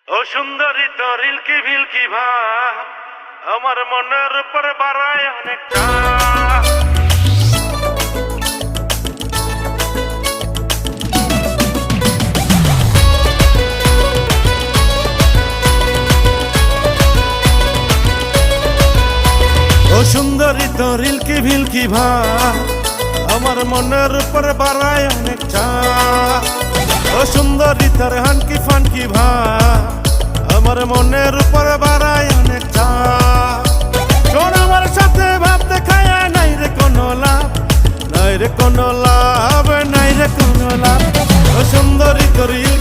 ও সুন্দরী তরিল কি ভিল কি ভাব আমার মনের উপর বাড়ায় অনেকটা। ও সুন্দরী তরিল কি ভিল কি ভাব আমার মনের উপর বাড়ায় অনেকটা। ও সুন্দরী তোর হানকি ফানকি ভাব আমার মনের উপর বাড়ায় অনেকটা। শোন আমার সাথে ভাব দেখায় নাই রে কোনো লাভ, নাই রে কোনো লাভ, নাই রে কোনো লাভ। ও সুন্দরী তরিল